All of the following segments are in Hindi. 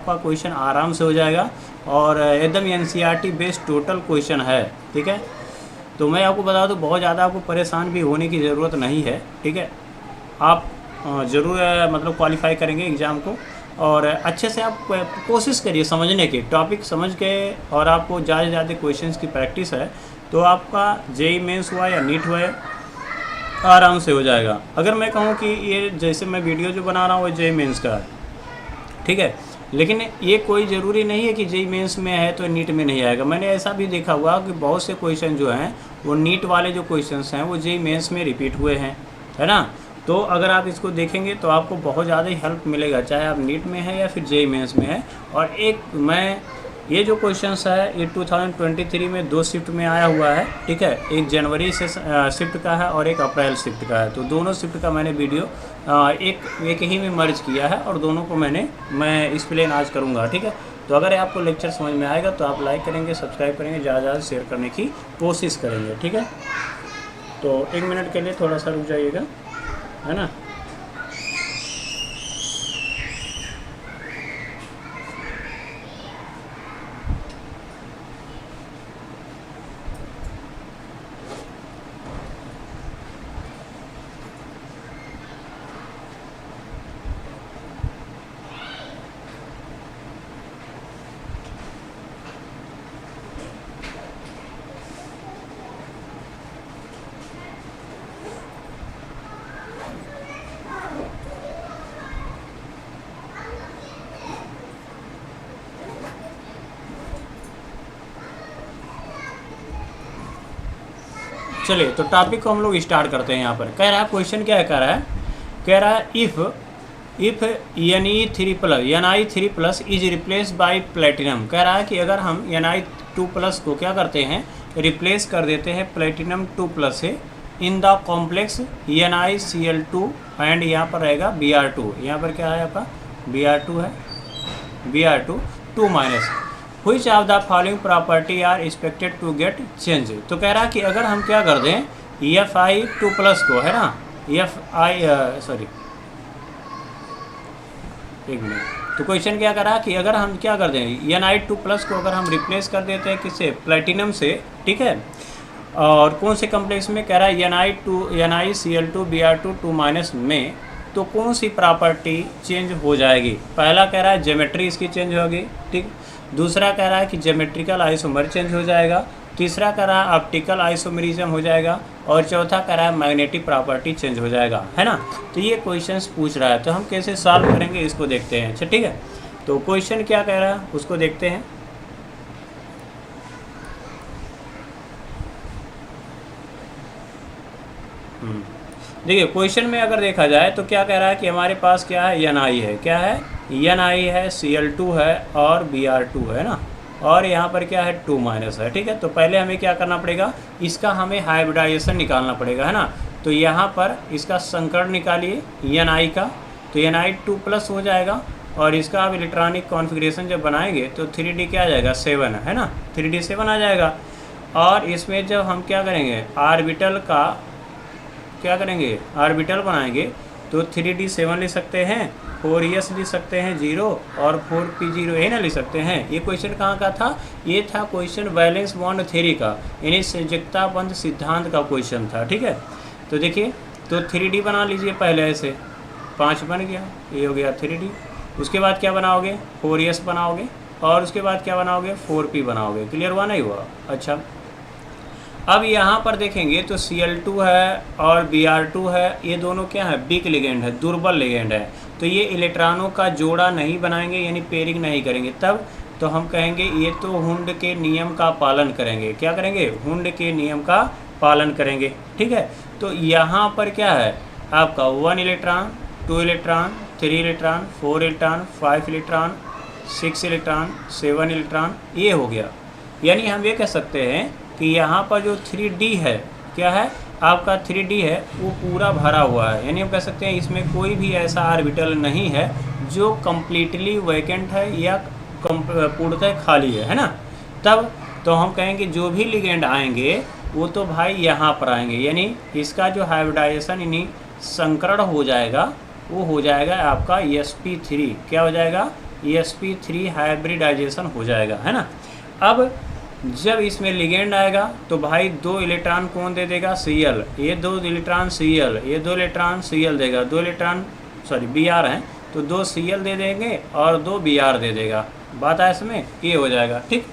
आपका क्वेश्चन आराम से हो जाएगा और एकदम एनसीईआरटी बेस्ड टोटल क्वेश्चन है। ठीक है, तो मैं आपको बता दूं बहुत ज़्यादा आपको परेशान भी होने की ज़रूरत नहीं है। ठीक है, आप ज़रूर मतलब क्वालिफाई करेंगे एग्ज़ाम को और अच्छे से आप कोशिश करिए समझने की, टॉपिक समझ के, और आपको ज़्यादा से ज़्यादा क्वेश्चंस की प्रैक्टिस है तो आपका जेईई मेंस हुआ या नीट हुआ आराम से हो जाएगा। अगर मैं कहूँ कि ये जैसे मैं वीडियो जो बना रहा हूँ वो जेईई मेंस का है, ठीक है, लेकिन ये कोई ज़रूरी नहीं है कि जेईई मेंस में है तो नीट में नहीं आएगा। मैंने ऐसा भी देखा हुआ कि बहुत से क्वेश्चन जो हैं वो नीट वाले जो क्वेश्चंस हैं वो जेईई मेंस में रिपीट हुए हैं, है ना। तो अगर आप इसको देखेंगे तो आपको बहुत ज़्यादा ही हेल्प मिलेगा, चाहे आप नीट में है या फिर जेईई मेंस में है। और एक मैं ये जो क्वेश्चंस है ये 2023 में 2 शिफ्ट में आया हुआ है। ठीक है, एक जनवरी से शिफ्ट का है और एक अप्रैल शिफ्ट का है। तो दोनों शिफ्ट का मैंने वीडियो एक ही में मर्ज किया है और दोनों को मैं एक्सप्लेन आज करूँगा। ठीक है, तो अगर आपको लेक्चर समझ में आएगा तो आप लाइक करेंगे, सब्सक्राइब करेंगे, ज़्यादा ज़्यादा शेयर करने की कोशिश करेंगे। ठीक है, तो 1 मिनट के लिए थोड़ा सा रुक जाइएगा, है ना। चलिए तो टॉपिक को हम लोग स्टार्ट करते हैं। यहाँ पर कह रहा है क्वेश्चन क्या है, कह रहा है if Ni3+ is replace by platinum. कह रहा है कि अगर हम Ni2+ को क्या करते हैं, रिप्लेस कर देते हैं प्लेटिनम 2+ से in the complex NiCl2 and यहाँ पर रहेगा Br2। यहाँ पर क्या है आपका Br2 है, Br2 2- which of the following property are expected to get change. तो कह रहा है कि अगर हम क्या कर दें Fi2+ को, है ना, एक मिनट, तो क्वेश्चन क्या कर रहा है कि अगर हम क्या कर दें Ni2+ को अगर हम रिप्लेस कर देते हैं किससे, प्लेटिनम से। ठीक है, और कौन से कम्प्लेक्स में, कह रहा है NiCl2 Br2 2- में, तो कौन सी प्रॉपर्टी चेंज हो जाएगी। पहला कह रहा है ज्योमेट्री इसकी चेंज होगी। ठीक, दूसरा कह रहा है कि ज्योमेट्रिकल आइसोमर चेंज हो जाएगा, तीसरा कह रहा है ऑप्टिकल आइसोमरिज्म हो जाएगा, और चौथा कह रहा है मैग्नेटिक प्रॉपर्टी चेंज हो जाएगा, है ना। तो ये क्वेश्चंस पूछ रहा है, तो हम कैसे सॉल्व करेंगे इसको देखते हैं। अच्छा ठीक है, तो क्वेश्चन क्या कह रहा है उसको देखते हैं। देखिए क्वेश्चन में अगर देखा जाए तो क्या कह रहा है कि हमारे पास क्या है, Ni है, क्या है, Ni है, Cl2 है और Br2 है ना, और यहाँ पर क्या है 2- है। ठीक है, तो पहले हमें क्या करना पड़ेगा, इसका हमें हाइब्रिडाइजेशन निकालना पड़ेगा, है ना। तो यहाँ पर इसका संकर्ण निकालिए Ni का, तो Ni2+ हो जाएगा, और इसका अब इलेक्ट्रॉनिक कॉन्फ़िगरेशन जब बनाएंगे तो 3D क्या आ जाएगा 7, है ना, 3D 7 आ जाएगा। और इसमें जब हम क्या करेंगे, ऑर्बिटल का क्या करेंगे, ऑर्बिटल बनाएंगे, तो 3D 7 ले सकते हैं, 4s ले सकते हैं 0 और 4p0 ये ना ले सकते हैं। ये क्वेश्चन कहाँ का था, ये था क्वेश्चन वैलेंस बॉन्ड थ्योरी का, यानी संयोजकता बंध सिद्धांत का क्वेश्चन था। ठीक है, तो देखिए, तो 3D बना लीजिए पहले, ऐसे 5 बन गया, ये हो गया 3D। उसके बाद क्या बनाओगे, 4s बनाओगे, और उसके बाद क्या बनाओगे, 4p बनाओगे। क्लियर हुआ नहीं हुआ। अच्छा, अब यहाँ पर देखेंगे तो Cl2 है और Br2 है, ये दोनों क्या है, वीक लिगेंड है, दुर्बल लिगेंड है। तो ये इलेक्ट्रॉनों का जोड़ा नहीं बनाएंगे, यानी पेयरिंग नहीं करेंगे। तब तो हम कहेंगे ये तो हुंड के नियम का पालन करेंगे। क्या करेंगे, हुंड के नियम का पालन करेंगे। ठीक है, तो यहाँ पर क्या है आपका 1 electron, 2 electron, 3 electron, 4 electron, 5 electron, 6 electron, 7 electron, ये हो गया। यानी हम ये कह सकते हैं कि यहाँ पर जो 3D है, क्या है आपका 3D है, वो पूरा भरा हुआ है। यानी हम कह सकते हैं इसमें कोई भी ऐसा ऑर्बिटल नहीं है जो कम्प्लीटली वैकेंट है या पूर्णतः खाली है ना। तब तो हम कहेंगे जो भी लिगेंड आएंगे वो तो भाई यहाँ पर आएंगे, यानी इसका जो हाइब्रिडाइजेशन यानी संकरण हो जाएगा, वो हो जाएगा आपका sp3। क्या हो जाएगा, sp3 हाइब्रिडाइजेशन हो जाएगा, है ना। अब जब इसमें लिगेंड आएगा तो भाई 2 इलेक्ट्रॉन कौन दे देगा, Cl, ये 2 इलेक्ट्रॉन Cl, ये 2 इलेक्ट्रॉन Cl देगा, 2 इलेक्ट्रॉन Br हैं तो 2 Cl दे देंगे और 2 Br दे देगा। बात है इसमें, ये हो जाएगा, ठीक।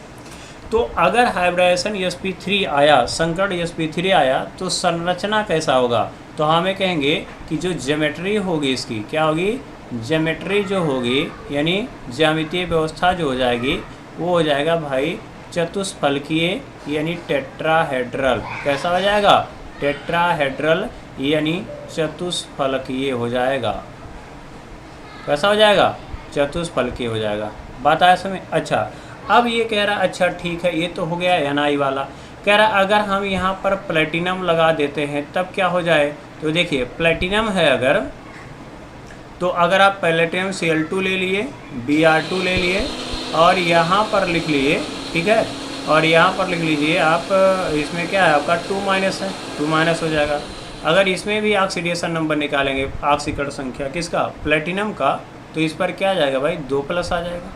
तो अगर हाइब्रिडाइजेशन sp3 आया, संकरण sp3 आया तो संरचना कैसा होगा, तो हमें कहेंगे कि जो ज्योमेट्री होगी इसकी क्या होगी, ज्योमेट्री जो होगी यानी ज्यामितीय व्यवस्था जो हो जाएगी वो हो जाएगा भाई चतुष्फलकीय यानी टेट्राहेड्रल। कैसा हो जाएगा, टेट्राहेड्रल यानी चतुष्फलकीय हो जाएगा। कैसा हो जाएगा, चतुष्फलकीय हो जाएगा। बात आया समझ। अच्छा, अब ये कह रहा अच्छा ठीक है, ये तो हो गया Ni वाला। कह रहा अगर हम यहाँ पर प्लेटिनम लगा देते हैं तब क्या हो जाए, तो देखिए प्लेटिनम है अगर, तो अगर आप प्लेटिनम Cl2 ले लिए, Br2 ले लिए और यहाँ पर लिख लिए, ठीक है, और यहाँ पर लिख लीजिए आप, इसमें क्या है आपका 2 माइनस है, 2 माइनस हो जाएगा। अगर इसमें भी ऑक्सीडेशन नंबर निकालेंगे, ऑक्सीकरण संख्या किसका, प्लेटिनम का, तो इस पर क्या आ जाएगा भाई 2 प्लस आ जाएगा।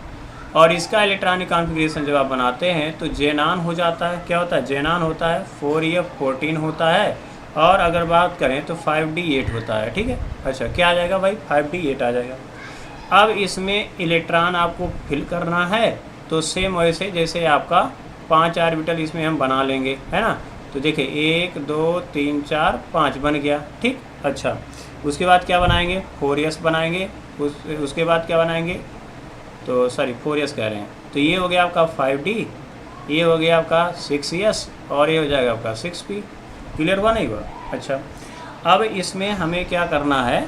और इसका इलेक्ट्रॉनिक कॉन्फ़िगरेशन जब आप बनाते हैं तो जेनान हो जाता है, क्या होता है, जेनान होता है, 4F14 होता है, और अगर बात करें तो 5D8 होता है, ठीक है। अच्छा, क्या आ जाएगा भाई 5D8 आ जाएगा। अब इसमें इलेक्ट्रॉन आपको फिल करना है तो सेम वैसे जैसे आपका 5 ऑर्बिटल इसमें हम बना लेंगे, है ना। तो देखिए 1 2 3 4 5 बन गया, ठीक। अच्छा, उसके बाद क्या बनाएंगे, 4s बनाएंगे, उसके बाद क्या बनाएंगे, तो सॉरी 4s कह रहे हैं, तो ये हो गया आपका 5D, ये हो गया आपका 6s और ये हो जाएगा आपका 6p। क्लियर हुआ नहीं हुआ। अच्छा, अब इसमें हमें क्या करना है,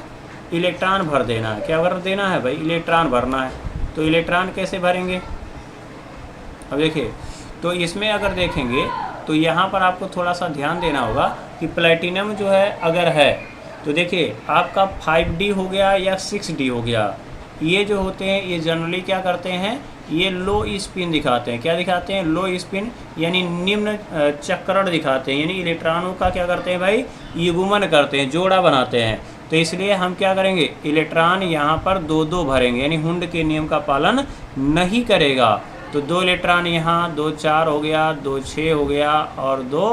इलेक्ट्रॉन भर देना है। क्या भर देना है भाई, इलेक्ट्रॉन भरना है। तो इलेक्ट्रॉन कैसे भरेंगे, अब देखिए, तो इसमें अगर देखेंगे तो यहाँ पर आपको थोड़ा सा ध्यान देना होगा कि प्लेटिनम जो है अगर है तो देखिए आपका 5D हो गया या 6D हो गया, ये जो होते हैं ये जनरली क्या करते हैं, ये लो स्पिन दिखाते हैं। क्या दिखाते हैं, लो स्पिन यानी निम्न चक्रण दिखाते हैं, यानी इलेक्ट्रॉनों का क्या करते हैं भाई, युग्मन करते हैं, जोड़ा बनाते हैं। तो इसलिए हम क्या करेंगे, इलेक्ट्रॉन यहाँ पर 2-2 भरेंगे, यानी हुंड के नियम का पालन नहीं करेगा। तो 2 इलेक्ट्रॉन यहाँ, 2 4 हो गया, 2 6 हो गया और 2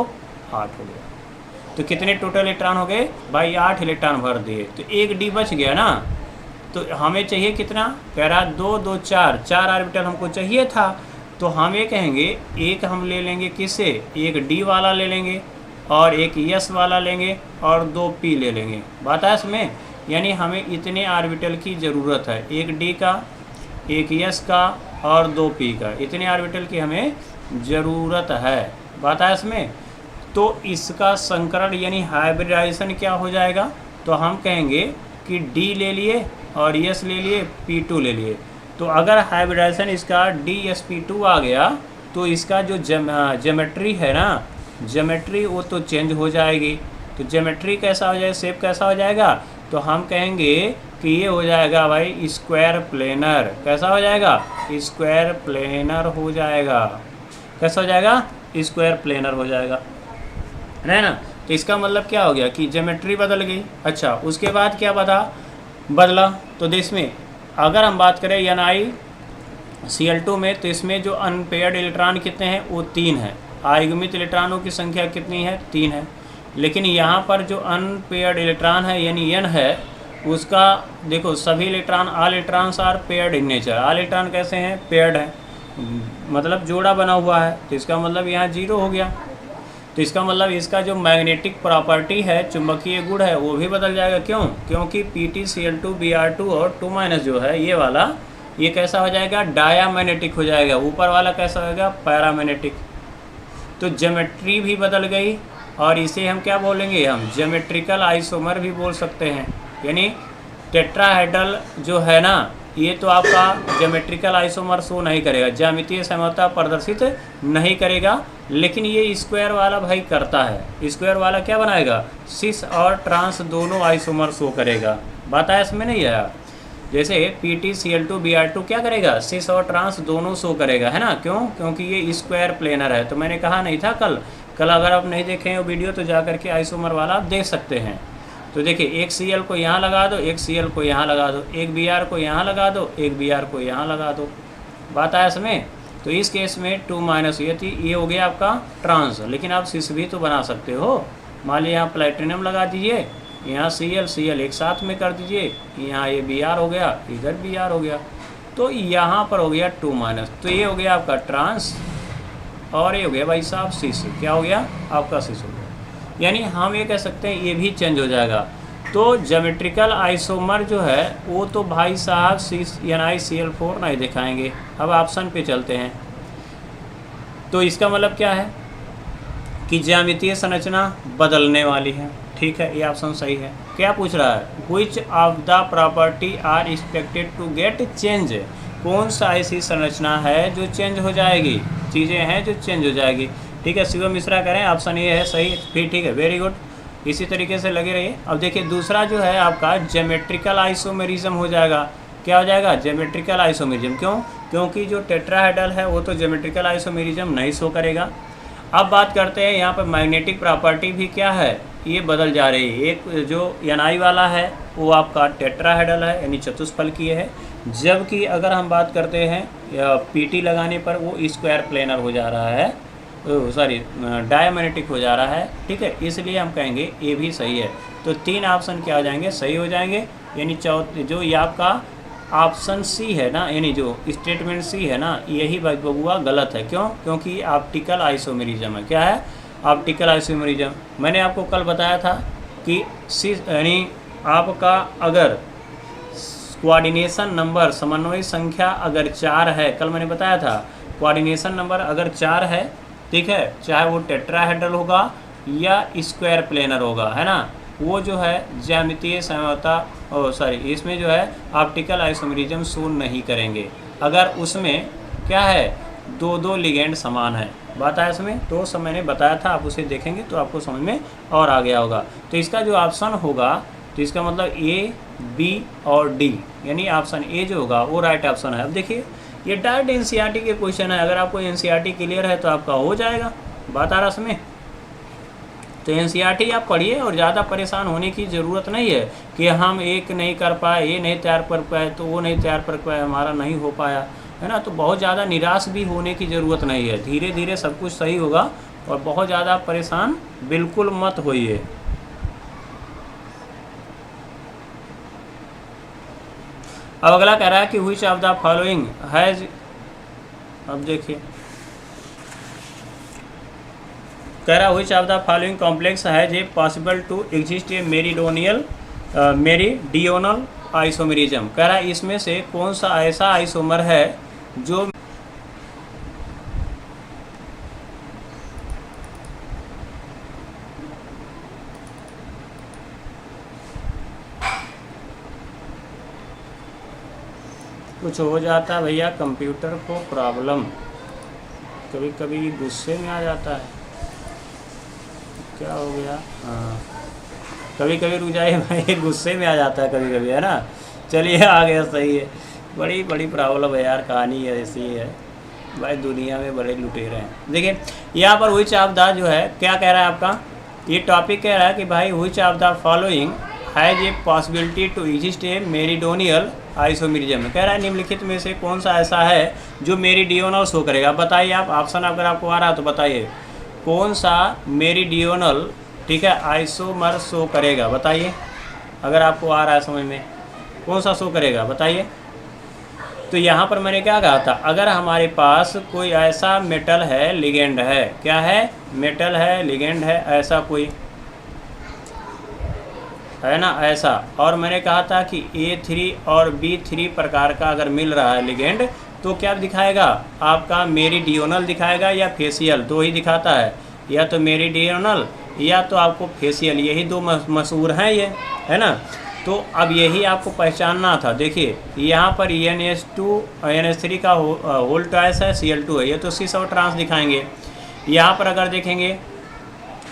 8 हो गया। तो कितने टोटल इलेक्ट्रॉन हो गए भाई, 8 इलेक्ट्रॉन भर दिए, तो 1 D बच गया ना। तो हमें चाहिए कितना, कह रहा 2 2 4 ऑर्बिटल हमको चाहिए था। तो हम ये कहेंगे एक हम ले लेंगे किससे, एक D वाला ले लेंगे और एक S वाला लेंगे और 2 P ले लेंगे। बात है इसमें, यानी हमें इतने ऑर्बिटल की ज़रूरत है, एक D का, एक S का और 2 P का, इतने ऑर्बिटल की हमें ज़रूरत है। बात है इसमें। तो इसका संकरण यानी हाइब्रिडाइजेशन क्या हो जाएगा, तो हम कहेंगे कि D ले लिए और S ले लिए, P2 ले लिए। तो अगर हाइब्रिडाइजेशन इसका DsP2 आ गया तो इसका जो ज्योमेट्री है ना, ज्योमेट्री वो तो चेंज हो जाएगी। तो ज्योमेट्री कैसा हो जाएगा, शेप कैसा हो जाएगा, तो हम कहेंगे कि ये हो जाएगा भाई स्क्वायर प्लेनर। कैसा हो जाएगा, स्क्वायर प्लेनर हो जाएगा। कैसा हो जाएगा, स्क्वायर प्लेनर हो जाएगा, है ना। तो इसका मतलब क्या हो गया कि ज्योमेट्री बदल गई। अच्छा, उसके बाद क्या बदला, तो इसमें अगर हम बात करें NiCl2 में, तो इसमें जो अनपेयर्ड इलेक्ट्रॉन कितने हैं, वो 3 है। आयुग्मित इलेक्ट्रॉनों की संख्या कितनी है, 3 है। लेकिन यहाँ पर जो अनपेयर्ड इलेक्ट्रॉन है यानी N है, उसका देखो सभी electron, all electrons are paired in nature. All electron कैसे हैं, पेयर्ड है, मतलब जोड़ा बना हुआ है। तो इसका मतलब यहाँ 0 हो गया। तो इसका मतलब इसका जो मैग्नेटिक प्रॉपर्टी है, चुंबकीय गुण है, वो भी बदल जाएगा। क्यों, क्योंकि PtCl2 Br2 और 2- जो है ये वाला, ये कैसा हो जाएगा, डायामैग्नेटिक हो जाएगा। ऊपर वाला कैसा होगा, पैरामैग्नेटिक। तो ज्योमेट्री भी बदल गई और इसे हम क्या बोलेंगे, हम ज्योमेट्रिकल आइसोमर भी बोल सकते हैं। यानी टेट्राहेड्रल जो है ना, ये तो आपका ज्योमेट्रिकल आइसोमर शो नहीं करेगा, ज्यामितीय समता प्रदर्शित नहीं करेगा। लेकिन ये स्क्वायर वाला भाई करता है। स्क्वायर वाला क्या बनाएगा, सिस और ट्रांस दोनों आइसोमर शो करेगा। बात आया इसमें नहीं आया। जैसे PtCl2 Br2 क्या करेगा, सिस और ट्रांस दोनों शो करेगा, है ना। क्यों, क्योंकि ये स्क्वायर प्लेनर है। तो मैंने कहा नहीं था कल अगर आप नहीं देखें वो वीडियो तो जा करके आइसोमर वाला आप देख सकते हैं। तो देखिए एक Cl को यहाँ लगा दो, एक Cl को यहाँ लगा दो, एक Br को यहाँ लगा दो, एक Br को यहाँ लगा दो। बात आया इसमें। तो इस केस में 2 ये हो गया आपका ट्रांस। लेकिन आप सिस भी तो बना सकते हो। मान लीजिए यहाँ प्लेटिनम लगा दीजिए, यहाँ Cl एक साथ में कर दीजिए, यहाँ ये Br हो गया, इधर Br हो गया, तो यहाँ पर हो गया 2 तो ये हो गया आपका ट्रांस और ये हो गया भाई साहब सिस। क्या हो गया आपका सिस हो गया। यानी हम ये कह सकते हैं ये भी चेंज हो जाएगा। तो ज्योमेट्रिकल आइसोमर जो है वो तो भाई साहब NiCl4 नहीं दिखाएंगे। अब ऑप्शन पे चलते हैं। तो इसका मतलब क्या है कि ज्यामितीय संरचना बदलने वाली है। ठीक है, ये ऑप्शन सही है। क्या पूछ रहा है, which of the property are expected to get change. कौन सा ऐसी संरचना है जो चेंज हो जाएगी, चीज़ें हैं जो चेंज हो जाएगी। ठीक है, शिवम मिश्रा करें, ऑप्शन ये है सही। फिर ठीक है, वेरी गुड, इसी तरीके से लगे रहिए। अब देखिए दूसरा जो है आपका ज्योमेट्रिकल आइसोमेरिज्म हो जाएगा। क्या हो जाएगा, ज्योमेट्रिकल आइसोमेरिज्म। क्यों, क्योंकि जो टेट्राहेड्रल है वो तो ज्योमेट्रिकल आइसोमेरिज्म नहीं शो करेगा। अब बात करते हैं यहाँ पर मैग्नेटिक प्रॉपर्टी भी क्या है, ये बदल जा रही है। एक जो Ni वाला है वो आपका टेट्राहेड्रल है, यानी चतुष्फलकीय है, जबकि अगर हम बात करते हैं PT लगाने पर वो स्क्वायर प्लेनर हो जा रहा है, सॉरी डायमैग्नेटिक हो जा रहा है। ठीक है, इसलिए हम कहेंगे ये भी सही है। तो 3 ऑप्शन क्या हो जाएंगे, सही हो जाएंगे। यानी जो ये आपका ऑप्शन सी है ना, यानी जो स्टेटमेंट सी है ना, यही बबुआ गलत है। क्यों, क्योंकि ऑप्टिकल आइसोमेरिज्म है। क्या है, ऑप्टिकल आइसोमेरिज्म। मैंने आपको कल बताया था कि यानी आपका अगर कोऑर्डिनेशन नंबर समन्वय संख्या अगर 4 है, कल मैंने बताया था कोऑर्डिनेशन नंबर अगर 4 है, ठीक है, चाहे वो टेट्राहेड्रल होगा या स्क्वायर प्लेनर होगा, है ना, वो जो है ज्यामितीय समता इसमें जो है ऑप्टिकल आइसोमेरिज्म शो नहीं करेंगे अगर उसमें क्या है 2 लिगेंड समान है। बात आया इसमें। तो सब मैंने बताया था, आप उसे देखेंगे तो आपको समझ में और आ गया होगा। तो इसका जो ऑप्शन होगा, तो इसका मतलब A, B और D, यानी ऑप्शन ए जो होगा वो राइट ऑप्शन है। अब देखिए ये डायरेक्ट NCERT के क्वेश्चन है। अगर आपको NCERT क्लियर है तो आपका हो जाएगा। बात आ रहा इसमें। तो NCERT आप पढ़िए और ज़्यादा परेशान होने की ज़रूरत नहीं है कि हम एक नहीं कर पाए, ये नहीं तैयार कर पाए, तो वो नहीं तैयार कर पाए, हमारा नहीं हो पाया, है ना। तो बहुत ज़्यादा निराश भी होने की ज़रूरत नहीं है। धीरे धीरे सब कुछ सही होगा और बहुत ज़्यादा परेशान बिल्कुल मत होइए। अब अगला कह रहा है कि which of the following has, अब देखिए कह रहा which of the following complex has a possible to exist a meridional isomerism. कह रहा है इसमें से कौन सा ऐसा आइसोमर है जो कुछ हो जाता है भैया कंप्यूटर को प्रॉब्लम, कभी कभी गुस्से में आ जाता है। क्या हो गया, हाँ कभी कभी रुक जाइए भाई, गुस्से में आ जाता है कभी कभी, है ना। चलिए आ गया, सही है। बड़ी बड़ी प्रॉब्लम है यार, कहानी ऐसी है भाई, दुनिया में बड़े लुटेरे हैं। देखिए यहाँ पर व्हिच ऑफ द जो है क्या कह रहा है आपका, ये टॉपिक कह रहा है कि भाई which of the following has a possibility to exist a meridional isomerism. कह रहा है निम्नलिखित में से कौन सा ऐसा है जो मेरीडियोनल शो करेगा। बताइए आप, ऑप्शन अगर आपको आ रहा है तो बताइए कौन सा मेरीडियोनल, ठीक है, आइसोमर शो करेगा। बताइए अगर आपको आ रहा है समझ में, कौन सा शो करेगा बताइए। तो यहाँ पर मैंने क्या कहा था, अगर हमारे पास कोई ऐसा मेटल है, लिगेंड है, क्या है, मेटल है, लिगेंड है, ऐसा कोई है ना, ऐसा, और मैंने कहा था कि A3 और B3 प्रकार का अगर मिल रहा है लिगेंड तो क्या दिखाएगा, आपका मेरीडियोनल दिखाएगा या फेसियल, दो ही दिखाता है, या तो मेरीडियोनल या तो आपको फेसियल, यही दो मशहूर हैं ये, है ना। तो अब यही आपको पहचानना था। देखिए यहाँ पर NH3 का होल ट्वाइस है, Cl2 है, ये तो सिस और ट्रांस दिखाएंगे। यहाँ पर अगर देखेंगे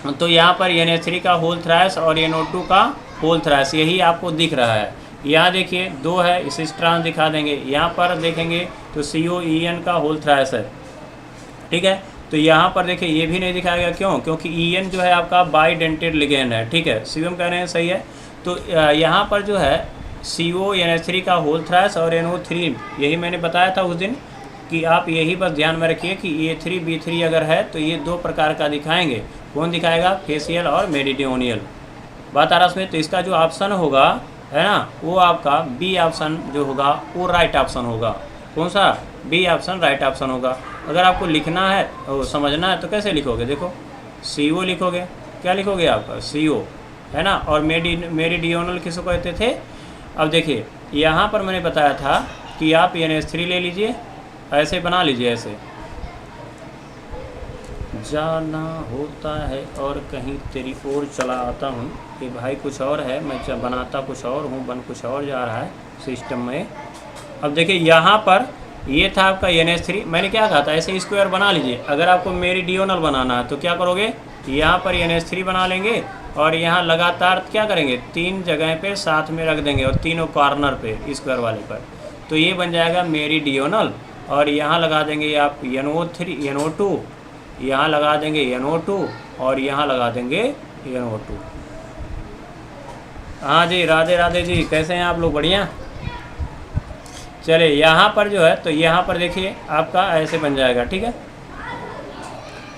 तो यहाँ पर NH3 का होल थ्राइस और NO2 का होल थ्राइस, यही आपको दिख रहा है। यहाँ देखिए 2 है, इसे ट्रांस दिखा देंगे। यहाँ पर देखेंगे तो COEN का होल थ्राइस है, ठीक है। तो यहाँ पर देखिए ये भी नहीं दिखाएगा, क्यों, क्योंकि EN जो है आपका बाइडेंटेड लिगेंड है, ठीक है। शिवम कह रहे हैं सही है। तो यहाँ पर जो है CO NH3 का होल थ्राइस और NO3, यही मैंने बताया था उस दिन कि आप यही बस ध्यान में रखिए कि A3B3 अगर है तो ये दो प्रकार का दिखाएंगे। कौन दिखाएगा? फेशियल और मेरिडियोनियल। बात आ रहा इसमें। तो इसका जो ऑप्शन होगा है ना, वो आपका बी ऑप्शन जो होगा वो राइट ऑप्शन होगा। कौन सा? बी ऑप्शन राइट ऑप्शन होगा। अगर आपको लिखना है और समझना है तो कैसे लिखोगे? देखो CO लिखोगे। क्या लिखोगे? आपका CO है ना। और मेरिडियोनल किसको कहते थे? अब देखिए यहाँ पर मैंने बताया था कि आप NH3 ले लीजिए, ऐसे बना लीजिए। ऐसे जाना होता है और कहीं तेरी ओर चला आता हूँ, ये भाई कुछ और है, मैं बनाता कुछ और हूँ, बन कुछ और जा रहा है सिस्टम में। अब देखिए यहाँ पर ये था आपका NH3, मैंने क्या कहा था? ऐसे स्क्वायर बना लीजिए। अगर आपको मेरिडियोनल बनाना है तो क्या करोगे? यहाँ पर NH3 बना लेंगे और यहाँ लगातार क्या करेंगे? 3 जगह पे साथ में रख देंगे और तीनों कॉर्नर पे स्क्वायर वाले पर, तो ये बन जाएगा मेरिडियोनल। और यहाँ लगा देंगे आप NO3 NO2, यहाँ लगा देंगे NO2 और यहाँ लगा देंगे NO2। हाँ जी, राधे राधे जी, कैसे हैं आप लोग? बढ़िया। चले यहाँ पर जो है तो यहाँ पर देखिए आपका ऐसे बन जाएगा, ठीक है।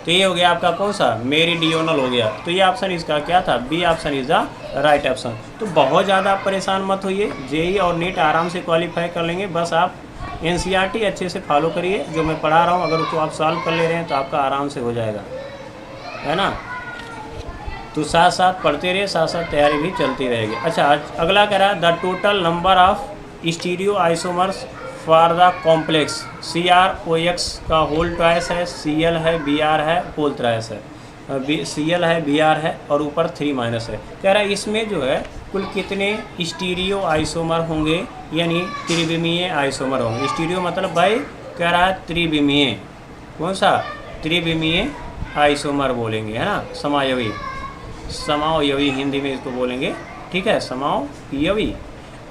तो ये हो गया आपका कौन सा? मेरिडियोनल हो गया। तो ये ऑप्शन इसका क्या था? B option is the right option. तो बहुत ज़्यादा आप परेशान मत होइए, जेई और नीट आराम से क्वालिफाई कर लेंगे। बस आप NCERT अच्छे से फॉलो करिए, जो मैं पढ़ा रहा हूँ अगर उसको आप सॉल्व कर ले रहे हैं तो आपका आराम से हो जाएगा, है ना। तो साथ साथ पढ़ते रहिए, साथ साथ तैयारी भी चलती रहेगी। अच्छा, अगला कह रहा है the total number of stereo isomers for the complex CrOX का होल ट्वाइस है, Cl है, Br है, होल ट्राइस है, Cl है, Br है और ऊपर 3 माइनस है। कह रहा है इसमें जो है कुल कितने स्टीरियो आइसोमर होंगे, यानी त्रिविमीय आइसोमर होंगे। स्टीरियो मतलब भाई कह रहा है त्रिविमीय। कौन सा? त्रिविमीय आइसोमर बोलेंगे, है ना। समायवी, समावयवी हिंदी में इसको बोलेंगे, ठीक है, समावयवी।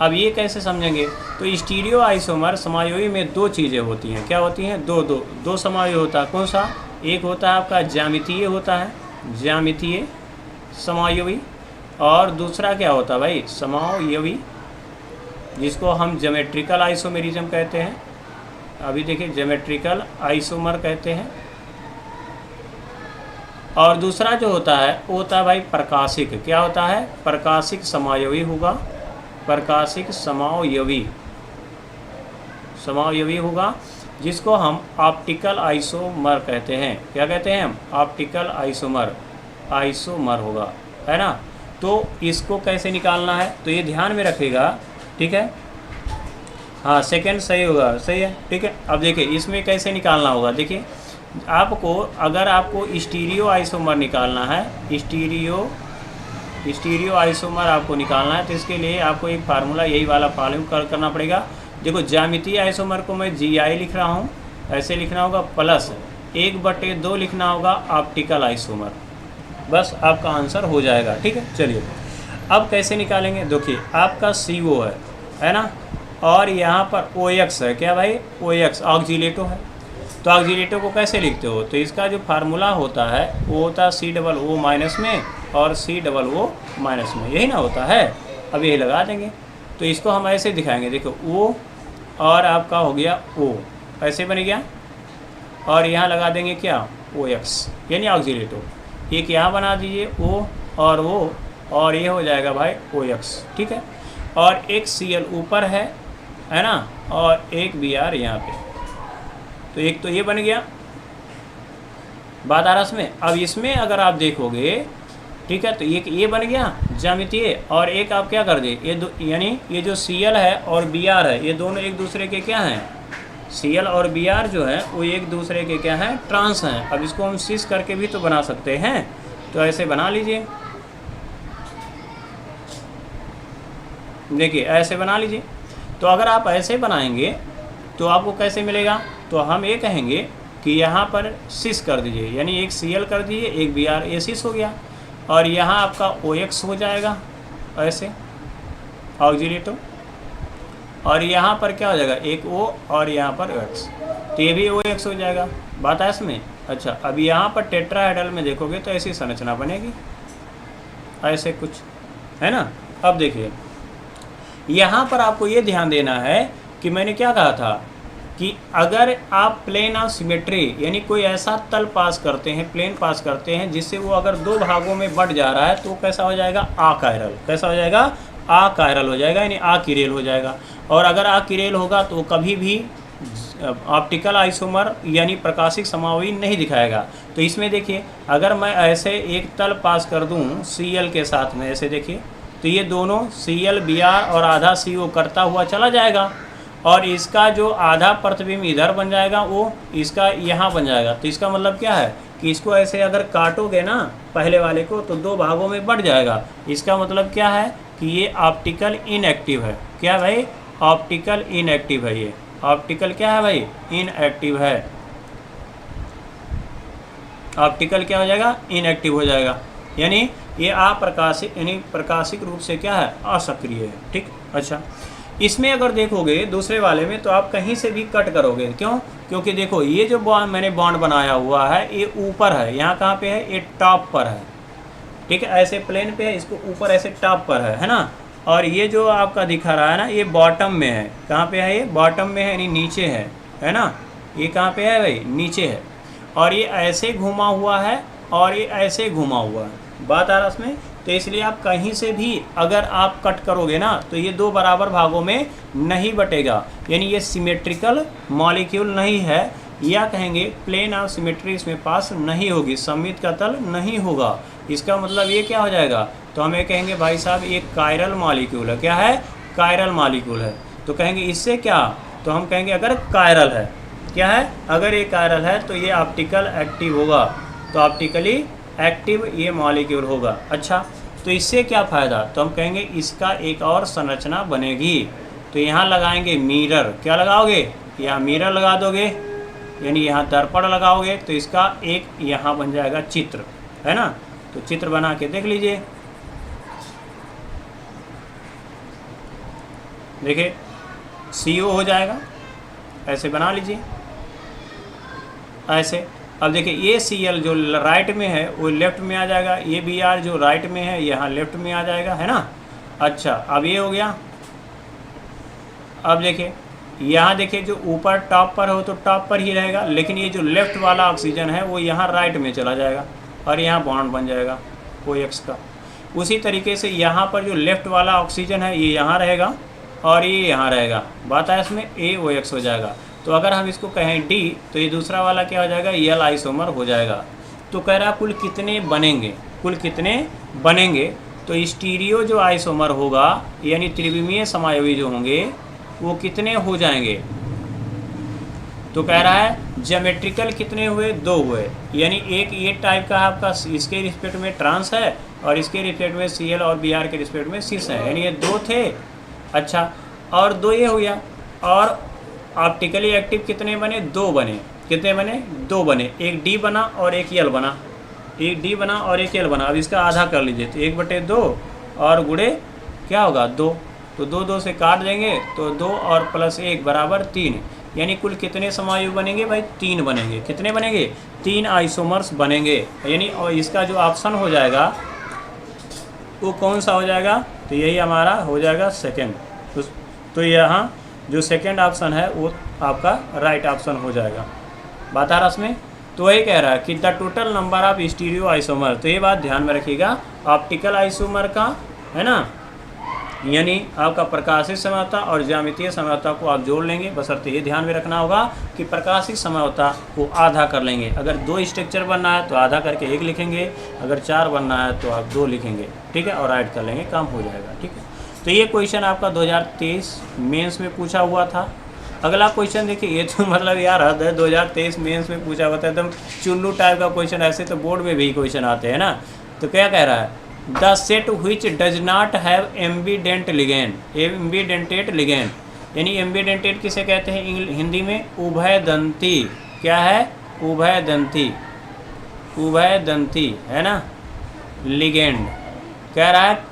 अब ये कैसे समझेंगे? तो स्टीरियो आइसोमर समायोगी में दो चीज़ें होती हैं। क्या होती हैं? दो समायोगी होता है। कौन सा? एक होता है आपका ज्यामितीय होता है, ज्यामितीय समायोगी, और दूसरा क्या होता है भाई? समावयवी, जिसको हम ज्योमेट्रिकल आइसोमेरिज्म कहते हैं। अभी देखिए ज्योमेट्रिकल आइसोमर कहते हैं। और दूसरा जो होता है वो होता है भाई प्रकाशिक। क्या होता है? प्रकाशिक समायोगी होगा, प्रकाशिक समावयवी, समावयवी होगा, जिसको हम ऑप्टिकल आइसोमर कहते हैं। क्या कहते हैं हम? ऑप्टिकल आइसोमर, आइसोमर होगा, है ना। तो इसको कैसे निकालना है तो ये ध्यान में रखिएगा, ठीक है। हाँ, सेकंड सही होगा, सही है, ठीक है। अब देखिए इसमें कैसे निकालना होगा। देखिए आपको, अगर आपको स्टीरियो आइसोमर निकालना है, स्टीरियो आइसोमर आपको निकालना है, तो इसके लिए आपको एक फार्मूला यही वाला फॉलो करना पड़ेगा। देखो ज्यामितीय आइसोमर को मैं GI लिख रहा हूँ, ऐसे लिखना होगा, प्लस 1/2 लिखना होगा ऑप्टिकल आइसोमर। बस आपका आंसर हो जाएगा, ठीक है। चलिए अब कैसे निकालेंगे? देखिए आपका CO है ना, और यहाँ पर OX है। क्या भाई? OX ऑक्सीलेटो है। तो ऑक्सीलेटो को कैसे लिखते हो? तो इसका जो फार्मूला होता है वो होता है COO माइनस में और COO माइनस में, यही ना होता है। अब यही लगा देंगे, तो इसको हम ऐसे दिखाएंगे। देखो O और आपका हो गया O, ऐसे बन गया, और यहाँ लगा देंगे क्या? OX, यानी ऑक्सीलेटो। एक यहाँ बना दीजिए O और O, और ये हो जाएगा भाई OX, ठीक है। और एक Cl ऊपर है ना, और एक Br यहाँ पे, तो एक तो ये बन गया। बात आ रहा इसमें। अब इसमें अगर आप देखोगे, ठीक है, तो एक ये बन गया ज्यामितीय, और एक आप क्या कर दे, ये दो, यानी ये जो Cl है और Br है, ये दोनों एक दूसरे के क्या हैं? Cl और Br जो है वो एक दूसरे के क्या हैं? ट्रांस हैं। अब इसको हम सिस करके भी तो बना सकते हैं, तो ऐसे बना लीजिए। देखिए ऐसे बना लीजिए। तो अगर आप ऐसे बनाएंगे तो आपको कैसे मिलेगा? तो हम ये कहेंगे कि यहाँ पर सिस कर दीजिए, यानी एक Cl कर दीजिए, एक Br, ये सिस हो गया, और यहाँ आपका OX हो जाएगा ऐसे ऑक्सीलेटो, और यहाँ पर क्या हो जाएगा? एक O और यहाँ पर OX, तो ये भी OX हो जाएगा। बात है इसमें। अच्छा, अब यहाँ पर टेट्राहेड्रल में देखोगे तो ऐसी संरचना बनेगी, ऐसे कुछ, है ना। अब देखिए यहाँ पर आपको ये ध्यान देना है कि मैंने क्या कहा था कि अगर आप प्लेन ऑफ सिमेट्री यानी कोई ऐसा तल पास करते हैं, प्लेन पास करते हैं जिससे वो अगर दो भागों में बट जा रहा है तो कैसा हो जाएगा, आकायरल। कैसा हो जाएगा, आकायरल हो जाएगा, यानी आकिरेल हो जाएगा। और अगर आकिरेल होगा तो कभी भी ऑप्टिकल आइसोमर यानी प्रकाशिक समावयी नहीं दिखाएगा। तो इसमें देखिए अगर मैं ऐसे एक तल पास कर दूं Cl के साथ में, ऐसे देखिए तो ये दोनों Cl Br और आधा CO करता हुआ चला जाएगा, और इसका जो आधा प्रतिबिंब इधर बन जाएगा वो इसका यहाँ बन जाएगा। तो इसका मतलब क्या है कि इसको ऐसे अगर काटोगे ना पहले वाले को तो दो भागों में बट जाएगा। इसका मतलब क्या है कि ये ऑप्टिकल इनएक्टिव है। क्या भाई, ऑप्टिकल इनएक्टिव है। ये ऑप्टिकल क्या है भाई, इनएक्टिव है। ऑप्टिकल क्या हो जाएगा, इनएक्टिव हो जाएगा, यानी ये अप्रकाशिक यानी प्रकाशिक रूप से क्या है, असक्रिय है। ठीक, अच्छा इसमें अगर देखोगे दूसरे वाले में तो आप कहीं से भी कट करोगे। क्यों, क्योंकि देखो ये जो बॉन्ड मैंने बॉन्ड बनाया हुआ है ये ऊपर है, यहाँ कहाँ पे है, ये टॉप पर है। ठीक है, ऐसे प्लेन पे है, इसको ऊपर ऐसे टॉप पर है ना। और ये जो आपका दिखा रहा है ना ये बॉटम में है। कहाँ पे है, ये बॉटम में है यानी नीचे है ना। ये कहाँ पे है भाई, नीचे है। और ये ऐसे घुमा हुआ है और ये ऐसे घुमा हुआ है। बात आ रहा है इसमें। तो इसलिए आप कहीं से भी अगर आप कट करोगे ना तो ये दो बराबर भागों में नहीं बटेगा, यानी ये सिमेट्रिकल मॉलिक्यूल नहीं है, या कहेंगे प्लेन ऑफ सिमेट्री इसमें पास नहीं होगी, सममित का तल नहीं होगा। इसका मतलब ये क्या हो जाएगा, तो हमें कहेंगे भाई साहब ये कायरल मॉलिक्यूल है। क्या है, कायरल मॉलिक्यूल है। तो कहेंगे इससे क्या, तो हम कहेंगे अगर कायरल है, क्या है, अगर ये कायरल है तो ये ऑप्टिकल एक्टिव होगा, तो ऑप्टिकली एक्टिव ये मॉलिक्यूल होगा। अच्छा, तो इससे क्या फ़ायदा, तो हम कहेंगे इसका एक और संरचना बनेगी। तो यहाँ लगाएंगे मिरर। क्या लगाओगे, यहाँ मिरर लगा दोगे, यानी यहाँ दर्पण लगाओगे, तो इसका एक यहाँ बन जाएगा चित्र, है ना। तो चित्र बना के देख लीजिए। देखिए CO हो जाएगा, ऐसे बना लीजिए ऐसे। अब देखिए ये Cl जो राइट में है वो लेफ्ट में आ जाएगा, ये Br जो राइट में है यहाँ लेफ्ट में आ जाएगा, है ना। अच्छा, अब ये हो गया। अब देखिए यहाँ देखिए जो ऊपर टॉप पर हो तो टॉप पर ही रहेगा, लेकिन ये जो लेफ्ट वाला ऑक्सीजन है वो यहाँ राइट में चला जाएगा और यहाँ बॉन्ड बन जाएगा OX का। उसी तरीके से यहाँ पर जो लेफ्ट वाला ऑक्सीजन है ये यहाँ रहेगा और ये यहाँ रहेगा। बात है इसमें, AOX हो जाएगा। तो अगर हम इसको कहें D तो ये दूसरा वाला क्या हो जाएगा, L आइसोमर हो जाएगा। तो कह रहा कुल कितने बनेंगे, कुल कितने बनेंगे, तो स्टीरियो जो आइसोमर होगा यानी त्रिविमीय समायोगी जो होंगे वो कितने हो जाएंगे। तो कह रहा है ज्योमेट्रिकल कितने हुए, 2 हुए, यानी एक ये टाइप का आपका इसके रिस्पेक्ट में ट्रांस है और इसके रिस्पेक्ट में Cl और Br के रिस्पेक्ट में सिस है, यानी ये 2 थे। अच्छा, और 2 ये हो गया। और ऑप्टिकली एक्टिव कितने बने, 2 बने। कितने बने, 2 बने। एक D बना और एक L बना, एक D बना और एक L बना। अब इसका आधा कर लीजिए, तो 1/2 और गुणे क्या होगा, 2। तो 2 से काट देंगे तो 2 और +1 बराबर 3, यानी कुल कितने समायुग बनेंगे भाई, 3 बनेंगे। कितने बनेंगे, 3 आइसोमर्स बनेंगे। यानी और इसका जो ऑप्शन हो जाएगा वो कौन सा हो जाएगा, तो यही हमारा हो जाएगा सेकेंड। तो यहाँ जो सेकेंड ऑप्शन है वो आपका राइट ऑप्शन हो जाएगा। बात आ रहा इसमें। तो वही कह रहा है कि the total number of stereo isomer. तो ये बात ध्यान में रखिएगा, ऑप्टिकल आइसोमर का, है ना, यानी आपका प्रकाशिक समयता और ज्यामितीय समयता को आप जोड़ लेंगे। बशर्ते ये ध्यान में रखना होगा कि प्रकाशिक समयता को आधा कर लेंगे। अगर 2 स्ट्रक्चर बनना है तो आधा करके 1 लिखेंगे, अगर 4 बनना है तो आप 2 लिखेंगे, ठीक है, और ऐड कर लेंगे, काम हो जाएगा। ठीक है, तो ये क्वेश्चन आपका 2023 मेंस में पूछा हुआ था। अगला क्वेश्चन देखिए, ये तो मतलब यार हद है, 2023 मेंस में पूछा हुआ था, एकदम चुल्लू टाइप का क्वेश्चन। ऐसे तो बोर्ड में भी क्वेश्चन आते हैं ना। तो क्या कह रहा है, the set which does not have ambident ligand, ambidentated ligand, यानी एम्बीडेंटेड किसे कहते हैं हिंदी में, उभयदंती। क्या है, उभयदंती, उभयदंती, है ना, लिगेंड। कह रहा है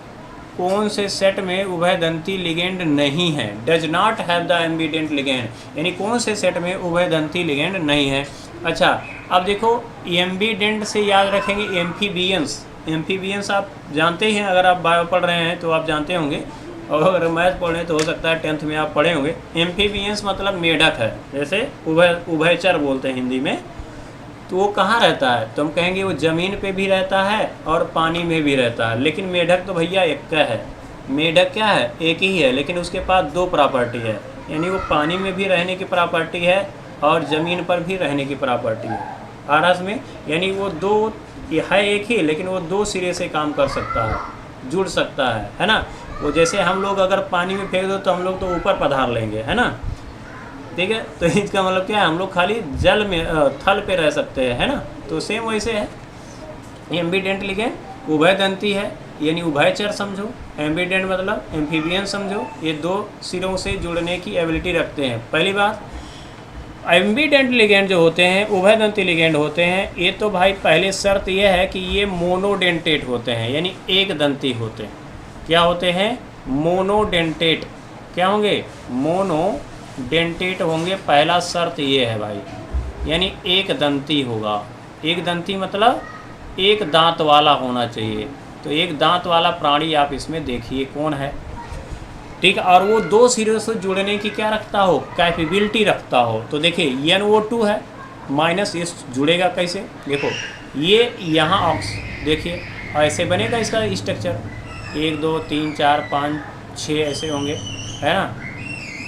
कौन से सेट में उभयदंती लिगेंड नहीं है, does not have the ambident ligand, यानी कौन से सेट में उभयदंती लिगेंड नहीं है। अच्छा, अब देखो एम्बीडेंट से याद रखेंगे एम्फीबियंस, एम्फीबियंस आप जानते ही हैं, अगर आप बायो पढ़ रहे हैं तो आप जानते होंगे, और अगर मैथ पढ़ रहे हैं तो हो सकता है 10th में आप पढ़े होंगे। एम्फीबियंस मतलब मेढक है, जैसे उभयचर बोलते हैं हिंदी में। तो वो कहाँ रहता है, तो हम कहेंगे वो ज़मीन पे भी रहता है और पानी में भी रहता है। लेकिन मेढक तो भैया एक का है, मेढक क्या है, एक ही है, लेकिन उसके पास दो प्रॉपर्टी है, यानी वो पानी में भी रहने की प्रॉपर्टी है और ज़मीन पर भी रहने की प्रॉपर्टी है। आरस में यानी वो दो है एक ही, लेकिन वो दो सिरे से काम कर सकता है, जुड़ सकता है ना। वो जैसे हम लोग अगर पानी में फेंक दो तो हम लोग तो ऊपर पधार लेंगे, है ना, ठीक है। तो इसका मतलब क्या है, हम लोग खाली जल में थल पे रह सकते हैं, है ना। तो सेम वैसे है, एम्बीडेंट लिगेंड उभयदंती है, यानी उभयचर समझो। एम्बीडेंट मतलब एम्फीबियन समझो, ये दो सिरों से जुड़ने की एबिलिटी रखते हैं। पहली बात, एम्बीडेंट लिगेंड जो होते हैं, उभयदंती लिगेंड होते हैं, ये तो भाई पहले शर्त ये है कि ये मोनोडेंटेट होते हैं, यानी एक दंती होते हैं। क्या होते हैं, मोनोडेंटेट। क्या होंगे, मोनोडेंटेट होंगे, पहला शर्त ये है भाई, यानी एक दंती होगा। एक दंती मतलब एक दांत वाला होना चाहिए। तो एक दांत वाला प्राणी आप इसमें देखिए कौन है, ठीक है। और वो दो सिरों से जुड़ने की क्या रखता हो, कैपेबिलिटी रखता हो। तो देखिए NO2 है, माइनस इस जुड़ेगा कैसे, देखो ये यहाँ ऑक्स, देखिए ऐसे बनेगा इसका स्ट्रक्चर, 1 2 3 4 5 6 ऐसे होंगे, है ना।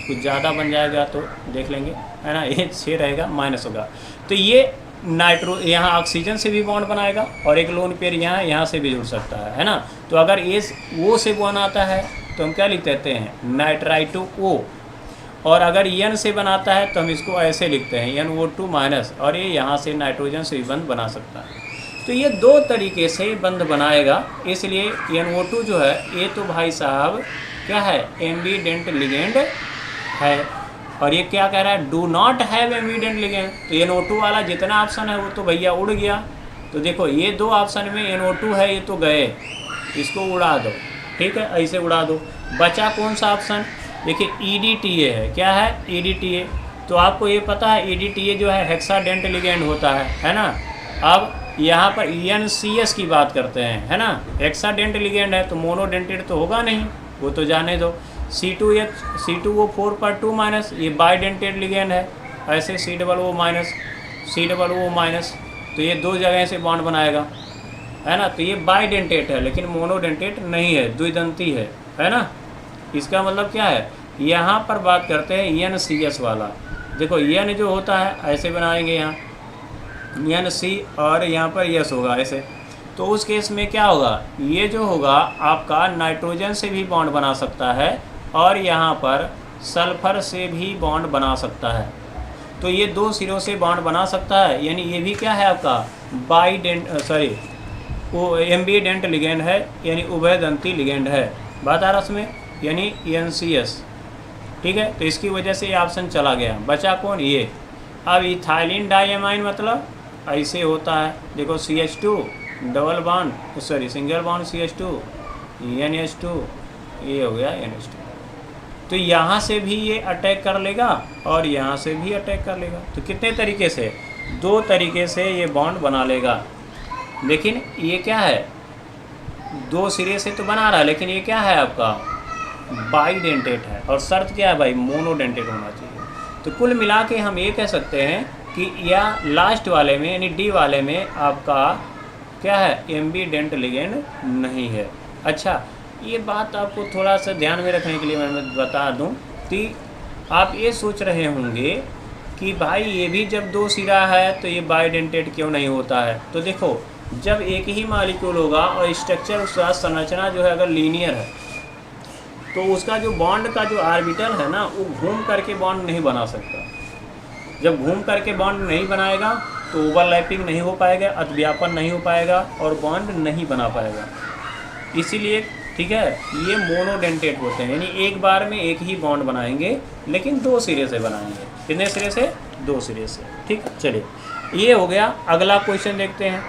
कुछ ज़्यादा बन जाएगा तो देख लेंगे, है ना। ये 6 रहेगा, माइनस होगा। तो ये नाइट्रो यहाँ ऑक्सीजन से भी बॉन्ड बनाएगा और एक लोन पेयर यहाँ से भी जुड़ सकता है ना। तो अगर ये वो से बॉन्ड आता है तो हम क्या लिख देते हैं, नाइट्राइटो O। और अगर N से बनाता है तो हम इसको ऐसे लिखते हैं NO2 माइनस, और ये यहाँ से नाइट्रोजन से भी बंध बना सकता है। तो ये दो तरीके से बंध बनाएगा, इसलिए NO2 जो है ये तो भाई साहब क्या है, एम्बीडेंट लिगेंड है। और ये क्या कह रहा है, do not have ambident ligand. तो NO2 वाला जितना ऑप्शन है वो तो भैया उड़ गया। तो देखो ये दो ऑप्शन में NO2 है, ये तो गए, इसको उड़ा दो, ठीक है, ऐसे उड़ा दो। बचा कौन सा ऑप्शन, देखिए EDTA है। क्या है, EDTA। तो आपको ये पता है EDTA जो है हेक्साडेंट लिगेंड होता है ना। अब यहाँ पर ENCS की बात करते हैं, है ना। हेक्साडेंट लिगेंड है तो मोनोडेंटेड तो होगा नहीं, वो तो जाने दो। C2O4 पर 2 माइनस, ये बाइडेंटेड लिगेंड है, ऐसे COO माइनस COO माइनस, तो ये दो जगह से बॉन्ड बनाएगा, है ना। तो ये बाइडेंटेट है लेकिन मोनोडेंटेट नहीं है, द्विदंती है ना। इसका मतलब क्या है, यहाँ पर बात करते हैं NCS वाला। देखो N जो होता है ऐसे बनाएंगे, यहाँ NC और यहाँ पर S होगा ऐसे। तो उस केस में क्या होगा, ये जो होगा आपका नाइट्रोजन से भी बॉन्ड बना सकता है और यहाँ पर सल्फर से भी बॉन्ड बना सकता है। तो ये दो सिरों से बॉन्ड बना सकता है, यानी ये भी क्या है आपका वो एम्बीडेंट लिगेंड है, यानी उभयदंती लिगेंड है। बात आ रहा उसमें, यानी NCS, ठीक है। तो इसकी वजह से ये ऑप्शन चला गया, बचा कौन, ये। अब इथाइलिन डाइएमाइन मतलब ऐसे होता है, देखो CH2 double bond single bond CH2 NH2, ये हो गया NH2। तो यहाँ से भी ये अटैक कर लेगा और यहाँ से भी अटैक कर लेगा। तो कितने तरीके से, दो तरीके से ये बॉन्ड बना लेगा। लेकिन ये क्या है, दो सिरे से तो बना रहा है, लेकिन ये क्या है आपका बाइडेंटेट है, और शर्त क्या है भाई, मोनोडेंटेट होना चाहिए। तो कुल मिला के हम ये कह सकते हैं कि या लास्ट वाले में यानी D वाले में आपका क्या है, एम्बीडेंट लिगेंड नहीं है। अच्छा, ये बात आपको थोड़ा सा ध्यान में रखने के लिए मैं बता दूं कि आप ये सोच रहे होंगे कि भाई ये भी जब दो सिरा है तो ये बाइडेंटेट क्यों नहीं होता है। तो देखो, जब एक ही मॉलिक्यूल होगा और स्ट्रक्चर उसका संरचना जो है अगर लीनियर है तो उसका जो बॉन्ड का जो ऑर्बिटल है ना, वो घूम करके बॉन्ड नहीं बना सकता। जब घूम करके बॉन्ड नहीं बनाएगा तो ओवरलैपिंग नहीं हो पाएगा, अतिव्यापन नहीं हो पाएगा और बॉन्ड नहीं बना पाएगा। इसीलिए ठीक है, ये मोनोडेंटेट होते हैं, यानी एक बार में एक ही बॉन्ड बनाएंगे लेकिन दो सिरे से बनाएंगे। कितने सिरे से, दो सिरे से, ठीक। चलिए, ये हो गया। अगला क्वेश्चन देखते हैं।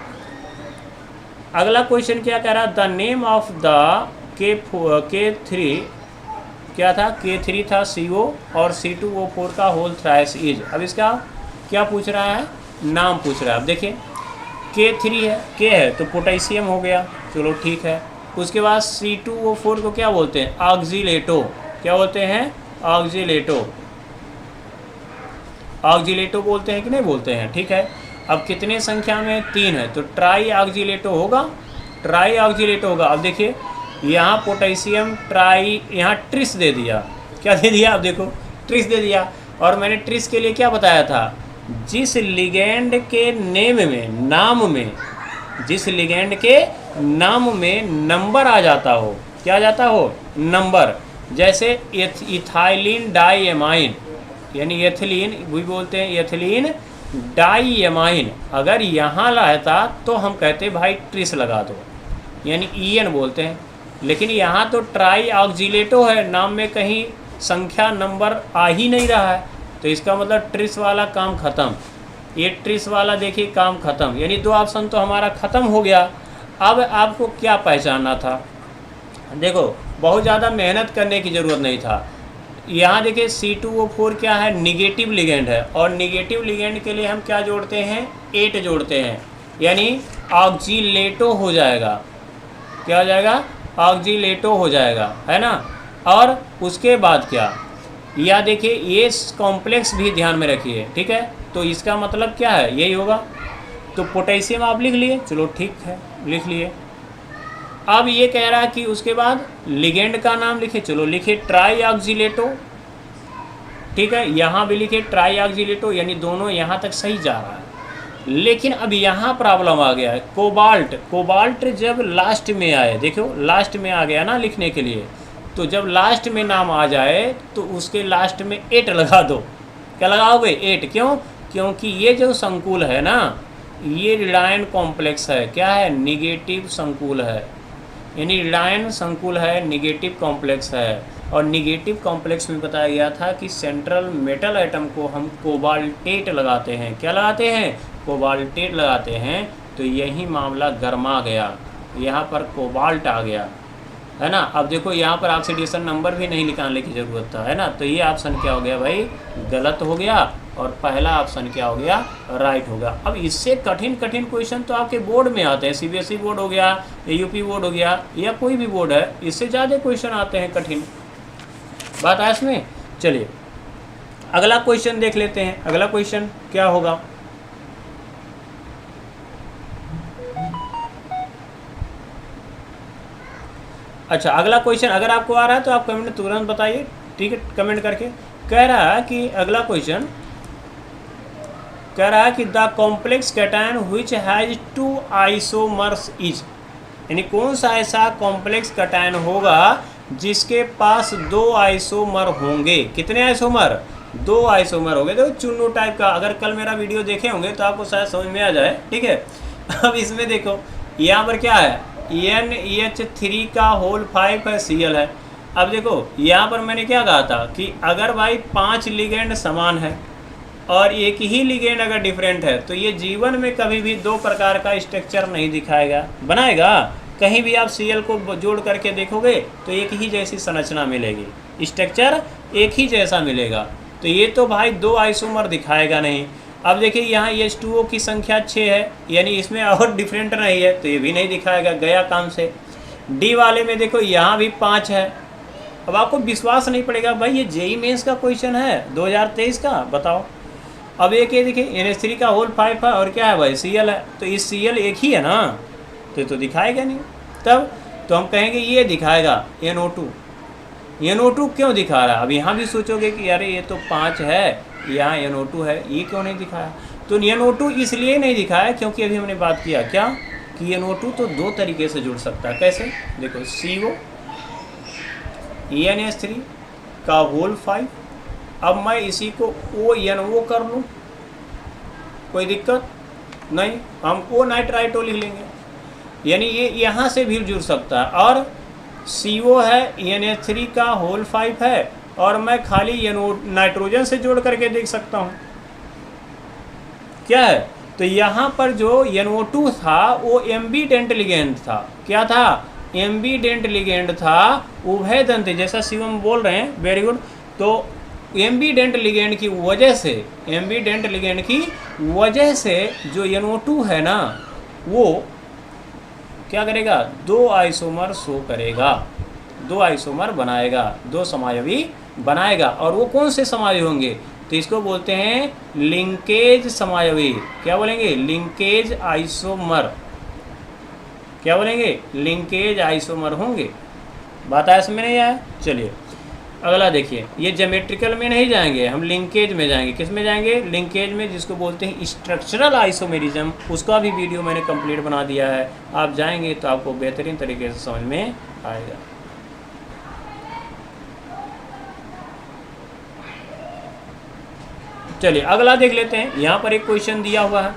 अगला क्वेश्चन क्या कह रहा है, the name of the K3 क्या था, K3 था CO और C2O4 का होल थ्राइस इज। अब इसका क्या पूछ रहा है, नाम पूछ रहा है। अब देखिए K3 है, K है तो पोटेशियम हो गया, चलो ठीक है। उसके बाद C2O4 को क्या बोलते हैं? ऑक्सीलेटो। क्या बोलते हैं? ऑक्सीलेटो। ऑक्सीलेटो बोलते हैं कि नहीं बोलते हैं? ठीक है। अब कितने संख्या में? 3 है, तो ट्राई ऑक्सीलेटो होगा, ट्राई ऑक्सीलेटो होगा। अब देखिए यहाँ पोटेशियम ट्राई, यहाँ ट्रिस दे दिया। क्या दे दिया? अब देखो ट्रिस दे दिया। और मैंने ट्रिस के लिए क्या बताया था? जिस लिगेंड के नेम में, नाम में, जिस लिगेंड के नाम में नंबर आ जाता हो। क्या आ जाता हो? नंबर। जैसे इथाइलिन डाईएमाइन, यानी एथिलीन भी बोलते हैं, एथिलीन डाईएमाइन। अगर यहाँ रहता तो हम कहते भाई ट्रिस लगा दो, यानी EN बोलते हैं। लेकिन यहाँ तो ट्राई ऑक्सीलेटो है, नाम में कहीं संख्या नंबर आ ही नहीं रहा है, तो इसका मतलब ट्रिस वाला काम ख़त्म। ये ट्रिस वाला देखिए काम ख़त्म, यानी 2 ऑप्शन तो हमारा ख़त्म हो गया। अब आपको क्या पहचानना था? देखो बहुत ज़्यादा मेहनत करने की ज़रूरत नहीं था। यहाँ देखिए C2O4 क्या है? निगेटिव लिगेंड है, और निगेटिव लिगेंड के लिए हम क्या जोड़ते हैं? 8 जोड़ते हैं, यानी ऑक्सीलेटो हो जाएगा। क्या हो जाएगा? ऑक्सीलेटो हो जाएगा, है ना। और उसके बाद क्या? या देखिए ये कॉम्प्लेक्स भी ध्यान में रखिए, ठीक है। तो इसका मतलब क्या है? यही होगा। तो पोटेशियम आप लिख लिए, चलो ठीक है, लिख लिए। अब ये कह रहा है कि उसके बाद लिगेंड का नाम लिखे, चलो लिखे ट्राई ऑक्सीलेटो, ठीक है। यहाँ भी लिखे ट्राई ऑक्सीलेटो, यानी दोनों यहाँ तक सही जा रहा है। लेकिन अब यहाँ प्रॉब्लम आ गया है। कोबाल्ट, कोबाल्ट जब लास्ट में आए, देखो लास्ट में आ गया ना लिखने के लिए, तो जब लास्ट में नाम आ जाए तो उसके लास्ट में 8 लगा दो। क्या लगाओगे? 8। क्यों? क्योंकि ये जो संकुल है ना, ये रिडायन कॉम्प्लेक्स है। क्या है? निगेटिव संकुल है, यानी रिडायन संकुल है, निगेटिव कॉम्प्लेक्स है। और निगेटिव कॉम्प्लेक्स में बताया गया था कि सेंट्रल मेटल एटम को हम कोबाल्टेट लगाते हैं। क्या लगाते हैं? कोबाल्टेट लगाते हैं। तो यही मामला गरमा गया, यहाँ पर कोबाल्ट आ गया, है ना। अब देखो यहाँ पर ऑक्सीडेशन नंबर भी नहीं निकालने की ज़रूरत था, है ना। तो ये ऑप्शन क्या हो गया भाई? गलत हो गया। और पहला ऑप्शन क्या हो गया? राइट हो गया। अब इससे कठिन कठिन क्वेश्चन तो आपके बोर्ड में आते हैं, CBSE बोर्ड हो गया, AUP बोर्ड हो गया, या कोई भी बोर्ड है, इससे ज़्यादा क्वेश्चन आते हैं कठिन। बात है इसमें। चलिए अगला क्वेश्चन देख लेते हैं। अगला क्वेश्चन क्या होगा? अच्छा, अगला क्वेश्चन अगर आपको आ रहा है तो आप कमेंट में तुरंत बताइए, ठीक है, कमेंट करके। कह रहा है कि अगला क्वेश्चन कह रहा है कि the complex cation which has 2 isomers is, यानी कौन सा ऐसा कॉम्प्लेक्स कैटायन होगा जिसके पास 2 आइसोमर होंगे। कितने आइसोमर? 2 आइसोमर होंगे। देखो चुन्नू टाइप का, अगर कल मेरा वीडियो देखे होंगे तो आपको शायद समझ में आ जाए, ठीक है। अब इसमें देखो यहाँ पर क्या है? NH3 का होल 5 है, Cl है। अब देखो यहाँ पर मैंने क्या कहा था कि अगर भाई 5 लिगेंड समान है और एक ही लिगेंड अगर डिफरेंट है तो ये जीवन में कभी भी 2 प्रकार का स्ट्रक्चर नहीं दिखाएगा, बनाएगा। कहीं भी आप Cl को जोड़ करके देखोगे तो एक ही जैसी संरचना मिलेगी, स्ट्रक्चर एक ही जैसा मिलेगा। तो ये तो भाई 2 आइसोमर दिखाएगा नहीं। अब देखिए यहाँ H2O की संख्या 6 है, यानी इसमें और डिफरेंट नहीं है, तो ये भी नहीं दिखाएगा, गया काम से। D वाले में देखो यहाँ भी 5 है। अब आपको विश्वास नहीं पड़ेगा भाई ये JEE मेंस का क्वेश्चन है 2023 का, बताओ। अब एक ये देखिए NH3 का होल 5 है और क्या है भाई? Cl है। तो इस Cl एक ही है ना, तो दिखाएगा नहीं। तब तो हम कहेंगे ये दिखाएगा NO2। NO2 क्यों दिखा रहा है? अब यहाँ भी सोचोगे कि अरे ये तो 5 है, यहाँ NO2 है, ये क्यों नहीं दिखाया? तो NO2 इसलिए नहीं दिखाया क्योंकि अभी हमने बात किया क्या कि NO2 तो 2 तरीके से जुड़ सकता है। कैसे? देखो CO NH3 का होल 5। अब मैं इसी को ONO कर लूँ, कोई दिक्कत नहीं, हम O नाइट्राइटो लिख लेंगे, यानी ये यहाँ से भी जुड़ सकता है। और CO है NH3 का होल 5 है और मैं खाली नाइट्रोजन से जोड़ करके देख सकता हूँ। क्या है? तो यहाँ पर जो NO2 था वो एम्बीडेंट लिगेंड था। क्या था? एम्बीडेंट लिगेंड था, उभय दंत, जैसा शिवम बोल रहे हैं, वेरी गुड। तो एम्बीडेंट लिगेंड की वजह से, एम्बीडेंट लिगेंड की वजह से जो NO2 है ना, वो क्या करेगा, 2 आइसोमर शो करेगा, 2 आइसोमर बनाएगा, 2 समायवी बनाएगा। और वो कौन से समायवी होंगे, तो इसको बोलते हैं लिंकेज समायवी। क्या बोलेंगे, लिंकेज आइसोमर। क्या बोलेंगे, लिंकेज आइसोमर होंगे। बात आया समझ में नहीं आया। चलिए अगला देखिए, ये ज्योमेट्रिकल में नहीं जाएंगे, हम लिंकेज में जाएंगे। किस में जाएंगे, लिंकेज में, जिसको बोलते हैं स्ट्रक्चरल आइसोमेरिज्म। उसका भी वीडियो मैंने कंप्लीट बना दिया है, आप जाएंगे तो आपको बेहतरीन तरीके से समझ में आएगा। चलिए अगला देख लेते हैं। यहाँ पर एक क्वेश्चन दिया हुआ है,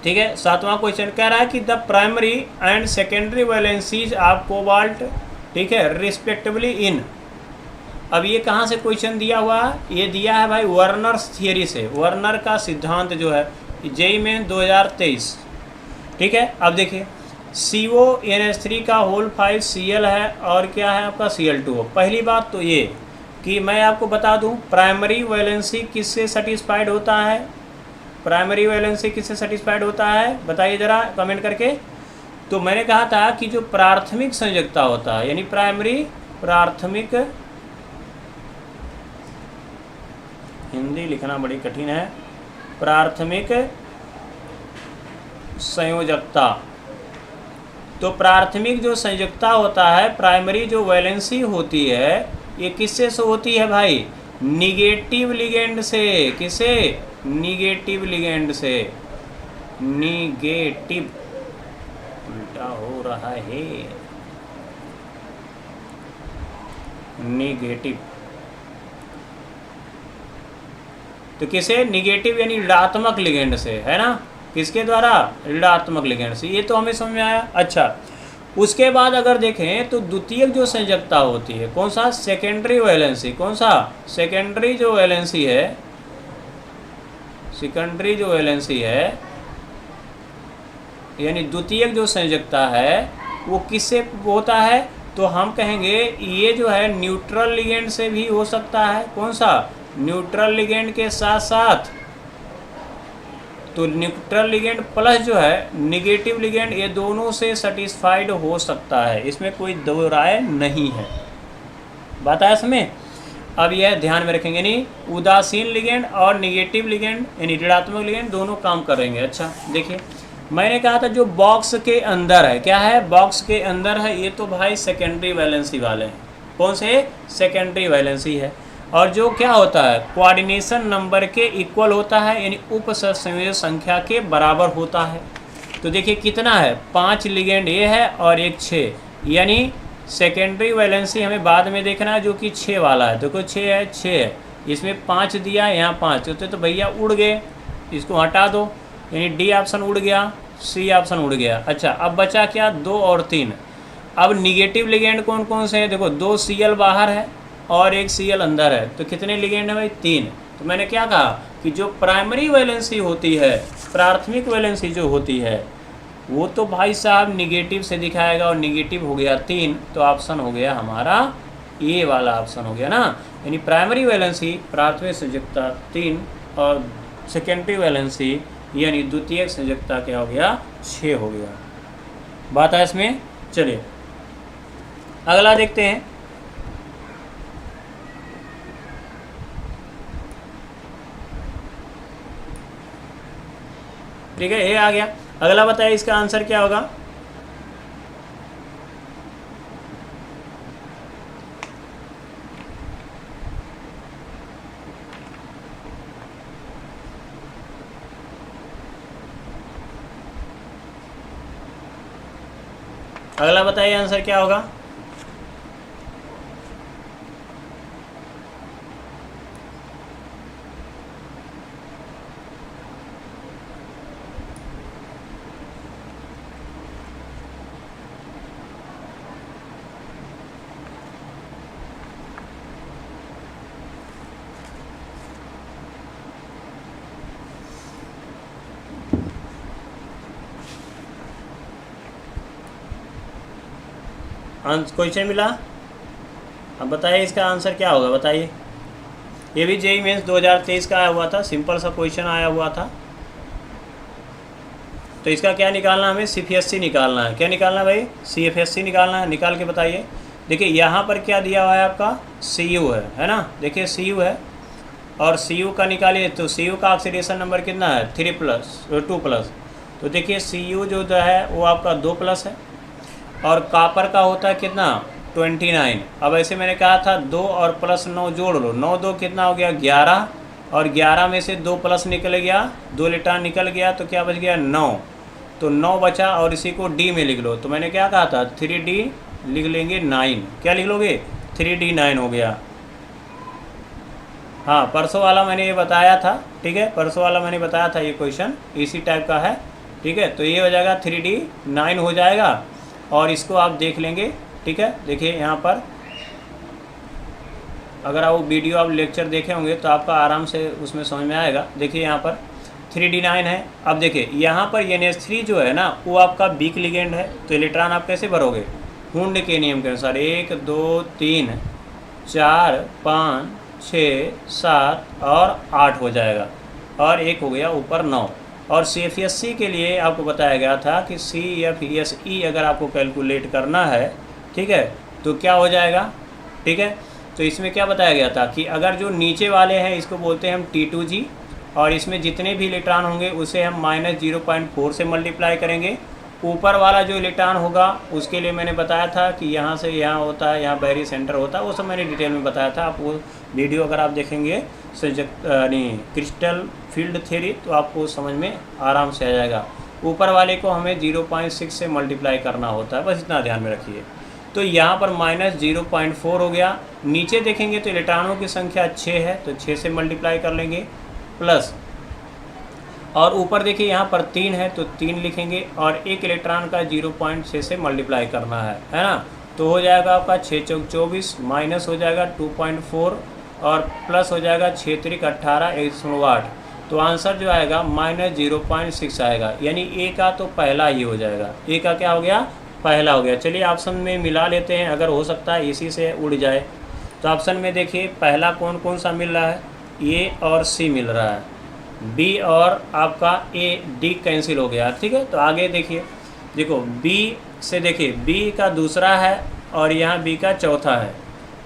ठीक है। 7वां क्वेश्चन कह रहा है कि the primary and secondary valencies of cobalt, ठीक है, रिस्पेक्टिवली इन। अब ये कहाँ से क्वेश्चन दिया हुआ है, ये दिया है भाई वर्नर्स थियरी से। वर्नर का सिद्धांत जो है जेईई में 2023, ठीक है। अब देखिए CONH3 का होल 5 Cl है और क्या है आपका Cl2। पहली बात तो ये कि मैं आपको बता दूं प्राइमरी वैलेंसी किससे सेटिस्फाइड होता है, प्राइमरी वैलेंसी किससे सेटिस्फाइड होता है, बताइए ज़रा कमेंट करके। तो मैंने कहा था कि जो प्राथमिक संयोजकता होता है, यानी प्राथमिक, हिंदी लिखना बड़ी कठिन है, प्राथमिक संयोजकता। तो प्राथमिक जो संयोजकता होता है, प्राइमरी जो वैलेंसी होती है, ये किससे से होती है भाई, निगेटिव लिगेंड से। किसे, निगेटिव लिगेंड से। निगेटिव, उल्टा हो रहा है, निगेटिव। तो किसे, निगेटिव यानी ऋणात्मक लिगेंड से, है ना। किसके द्वारा, ऋणात्मक लिगेंड से। ये तो हमें समझ में आया। अच्छा, उसके बाद अगर देखें तो द्वितीयक जो संयोजकता होती है, कौन सा, सेकेंडरी वैलेंसी। कौन सा, सेकेंडरी जो वैलेंसी है, सेकेंडरी जो वैलेंसी है, यानी द्वितीयक जो संयोजकता है, वो किससे होता है, तो हम कहेंगे ये जो है न्यूट्रल लिगेंड से भी हो सकता है। कौन सा, न्यूट्रल लिगेंड के साथ साथ, तो न्यूट्रल लिगेंड प्लस जो है निगेटिव लिगेंड, ये दोनों से सेटिस्फाइड हो सकता है, इसमें कोई दो राय नहीं है। बात आया इसमें। अब यह ध्यान में रखेंगे, नहीं उदासीन लिगेंड और निगेटिव लिगेंड यानी ऋणात्मक लिगेंड दोनों काम करेंगे। अच्छा देखिए, मैंने कहा था जो बॉक्स के अंदर है, क्या है, बॉक्स के अंदर है, ये तो भाई सेकेंडरी वैलेंसी वाले हैं। कौन से, सेकेंडरी वैलेंसी है। और जो क्या होता है, कोऑर्डिनेशन नंबर के इक्वल होता है, यानी उप सहसंयोजक संख्या के बराबर होता है। तो देखिए कितना है, 5 लिगेंड ये है और एक 6, यानी सेकेंडरी वैलेंसी हमें बाद में देखना है, जो कि 6 वाला है। देखो 6 है, 6 है, इसमें 5 दिया, यहाँ 5 होते तो भैया उड़ गए, इसको हटा दो, यानी डी ऑप्शन उड़ गया, सी ऑप्शन उड़ गया। अच्छा, अब बचा क्या, 2 और 3। अब निगेटिव लिगेंड कौन कौन से हैं, देखो 2 Cl बाहर है और एक Cl अंदर है, तो कितने लिगेंड है भाई, 3। तो मैंने क्या कहा कि जो प्राइमरी वैलेंसी होती है, प्राथमिक वैलेंसी जो होती है, वो तो भाई साहब निगेटिव से दिखाएगा, और निगेटिव हो गया 3, तो ऑप्शन हो गया हमारा ए वाला ऑप्शन हो गया ना। यानी प्राइमरी वैलेंसी, प्राथमिक संयोजकता 3, और सेकेंडरी वैलेंसी यानी द्वितीयक संयोजकता क्या हो गया, 6 हो गया। बात है इसमें। चलिए अगला देखते हैं। ठीक है, ये आ गया। अगला बताइए इसका आंसर क्या होगा। अगला बताइए आंसर क्या होगा। क्वेश्चन मिला, अब बताइए इसका आंसर क्या होगा, बताइए। ये भी जेईई मेंस 2023 का आया हुआ था, सिंपल सा क्वेश्चन आया हुआ था। तो इसका क्या निकालना, हमें CFSC निकालना है। क्या निकालना है भाई, CFSC निकालना है। निकाल के बताइए। देखिए यहाँ पर क्या दिया हुआ है आपका, CU है ना। देखिए CU है और CU का निकालिए तो CU का ऑक्सीडेशन नंबर कितना है, 2+। तो देखिए CU जो है वो आपका 2+ है और कापर का होता है कितना, 29। अब ऐसे मैंने कहा था 2 और +9 जोड़ लो, 9 2 कितना हो गया, 11, और 11 में से 2 प्लस निकल गया, 2 इलेक्ट्रॉन निकल गया, तो क्या बच गया, 9। तो 9 बचा और इसी को D में लिख लो। तो मैंने क्या कहा था, 3D लिख लेंगे 9। क्या लिख लोगे, 3D 9 हो गया। हाँ, परसों वाला मैंने ये बताया था, ठीक है, परसों वाला मैंने बताया था, ये क्वेश्चन इसी टाइप का है, ठीक है। तो ये हो जाएगा 3D 9 हो जाएगा और इसको आप देख लेंगे, ठीक है। देखिए यहाँ पर अगर आप वीडियो आप लेक्चर देखे होंगे तो आपका आराम से उसमें समझ में आएगा। देखिए यहाँ पर 3D 9 है। अब देखिए यहाँ पर NH3 जो है ना वो आपका वीक लिगेंड है, तो इलेक्ट्रॉन आप कैसे भरोगे, हुंड के नियम के अनुसार 1 2 3 4 5 6 7 और 8 हो जाएगा, और एक हो गया ऊपर 9। और CFSC के लिए आपको बताया गया था कि CFSE अगर आपको कैलकुलेट करना है, ठीक है, तो क्या हो जाएगा, ठीक है। तो इसमें क्या बताया गया था कि अगर जो नीचे वाले हैं इसको बोलते हैं हम T2G, और इसमें जितने भी इलेक्ट्रॉन होंगे उसे हम -0.4 से मल्टीप्लाई करेंगे। ऊपर वाला जो इलेक्ट्रॉन होगा उसके लिए मैंने बताया था कि यहाँ से यहाँ होता है, यहाँ बैरी सेंटर होता है, वो सब मैंने डिटेल में बताया था। आप वो वीडियो अगर आप देखेंगे क्रिस्टल फील्ड थ्योरी तो आपको समझ में आराम से आ जाएगा। ऊपर वाले को हमें 0.6 से मल्टीप्लाई करना होता है, बस इतना ध्यान में रखिए। तो यहाँ पर -0.4 हो गया। नीचे देखेंगे तो इलेक्ट्रॉनों की संख्या 6 है, तो 6 से मल्टीप्लाई कर लेंगे प्लस, और ऊपर देखिए यहाँ पर 3 है तो 3 लिखेंगे, और एक इलेक्ट्रॉन का 0.6 से मल्टीप्लाई करना है ना। तो हो जाएगा आपका 6 चौक 24, माइनस हो जाएगा 2.4 और प्लस हो जाएगा 6 त्रिक 18 1.8। तो आंसर जो आएगा -0.6 आएगा, यानी ए का तो पहला ही हो जाएगा। ए का क्या हो गया, पहला हो गया। चलिए ऑप्शन में मिला लेते हैं, अगर हो सकता है इसी से उड़ जाए। तो ऑप्शन में देखिए पहला कौन कौन सा मिल रहा है, ए और सी मिल रहा है, बी और आपका ए डी कैंसिल हो गया, ठीक है। तो आगे देखिए, देखो बी से देखिए बी का दूसरा है और यहाँ बी का चौथा है,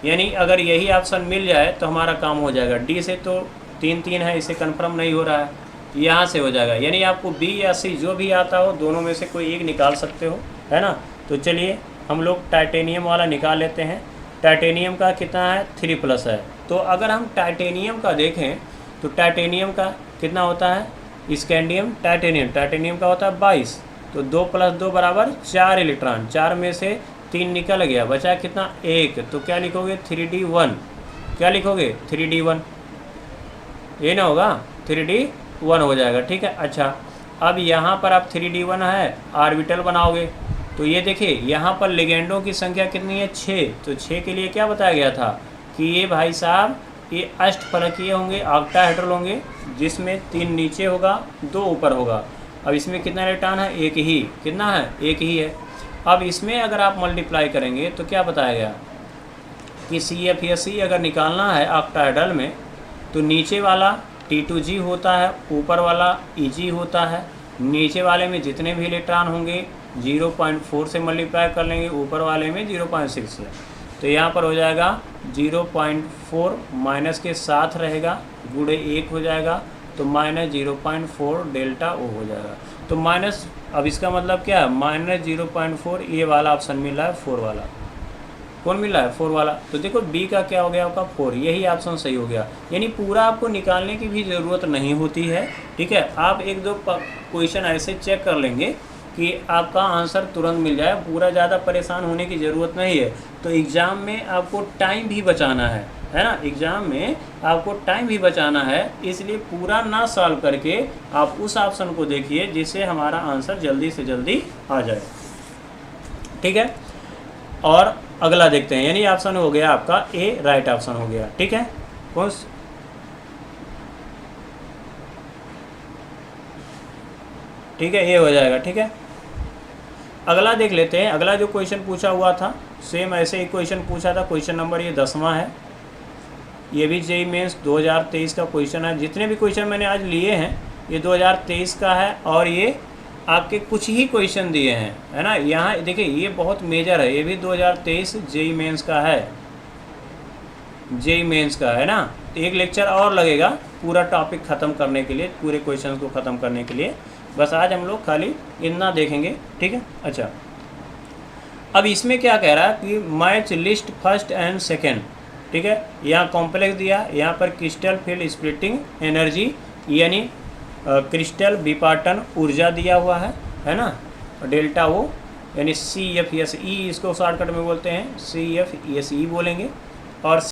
यानी अगर यही ऑप्शन मिल जाए तो हमारा काम हो जाएगा। डी से तो 3 3 है, इसे कंफर्म नहीं हो रहा है, यहाँ से हो जाएगा। यानी आपको बी या सी जो भी आता हो दोनों में से कोई एक निकाल सकते हो, है ना। तो चलिए हम लोग टाइटेनियम वाला निकाल लेते हैं। टाइटेनियम का कितना है, 3+ है। तो अगर हम टाइटेनियम का देखें तो टाइटेनियम का कितना होता है, स्कैंडियम टाइटेनियम का होता है 22। तो 2 + 2 बराबर 4 इलेक्ट्रॉन, 4 में से 3 निकल गया, बचा कितना, 1। तो क्या लिखोगे, 3D1। क्या लिखोगे, 3D1, ये ना होगा, 3D1 हो जाएगा, ठीक है। अच्छा, अब यहाँ पर आप 3D1 है ऑर्बिटल बनाओगे, तो ये देखिए यहाँ पर लिगेंडों की संख्या कितनी है, 6। तो 6 के लिए क्या बताया गया था कि ये भाई साहब ये अष्टफलकीय होंगे, ऑक्टाहेड्रल होंगे, जिसमें 3 नीचे होगा 2 ऊपर होगा। अब इसमें कितना इलेक्ट्रॉन है, एक ही। कितना है, एक ही है। अब इसमें अगर आप मल्टीप्लाई करेंगे तो क्या बताया गया कि CFSE अगर निकालना है ऑक्टाहेड्रल में तो नीचे वाला T2G होता है, ऊपर वाला EG होता है। नीचे वाले में जितने भी इलेक्ट्रॉन होंगे 0.4 से मल्टीप्लाई कर लेंगे, ऊपर वाले में 0.6 से। तो यहाँ पर हो जाएगा 0.4 माइनस के साथ रहेगा, गुणे 1 हो जाएगा, तो -0.4 डेल्टा O हो जाएगा। तो माइनस, अब इसका मतलब क्या है, -0.4, ये वाला ऑप्शन मिल रहा है 4 वाला। कौन मिल रहा है, 4 वाला। तो देखो बी का क्या हो गया आपका 4, यही ऑप्शन सही हो गया। यानी पूरा आपको निकालने की भी ज़रूरत नहीं होती है, ठीक है। आप 1-2 क्वेश्चन ऐसे चेक कर लेंगे कि आपका आंसर तुरंत मिल जाए, पूरा ज़्यादा परेशान होने की ज़रूरत नहीं है। तो एग्ज़ाम में आपको टाइम भी बचाना है ना, एग्ज़ाम में आपको टाइम भी बचाना है, इसलिए पूरा ना सॉल्व करके आप उस ऑप्शन को देखिए जिससे हमारा आंसर जल्दी से जल्दी आ जाए, ठीक है। और अगला देखते हैं, यानी ऑप्शन हो गया आपका ए राइट ऑप्शन हो गया, ठीक है। कौन, ठीक है, ये हो जाएगा, ठीक है। अगला देख लेते हैं। अगला जो क्वेश्चन पूछा हुआ था सेम ऐसे ही क्वेश्चन पूछा था, क्वेश्चन नंबर ये 10वां है। ये भी JEE मेंस 2023 का क्वेश्चन है। जितने भी क्वेश्चन मैंने आज लिए हैं ये 2023 का है, और ये आपके कुछ ही क्वेश्चन दिए हैं, है ना। यहाँ देखिए ये बहुत मेजर है, ये भी 2023 जेई मेंस का है, जेई मेंस का है ना। एक लेक्चर और लगेगा पूरा टॉपिक ख़त्म करने के लिए, पूरे क्वेश्चन को ख़त्म करने के लिए। बस आज हम लोग खाली इतना देखेंगे, ठीक है। अच्छा, अब इसमें क्या कह रहा है कि match list first and second, ठीक है। यहाँ कॉम्प्लेक्स दिया, यहाँ पर क्रिस्टल फील्ड स्प्लिटिंग एनर्जी यानी क्रिस्टल विपाटन ऊर्जा दिया हुआ है ना। डेल्टा ओ यानी CFSE, इसको शॉर्टकट में बोलते हैं CFSE बोलेंगे। और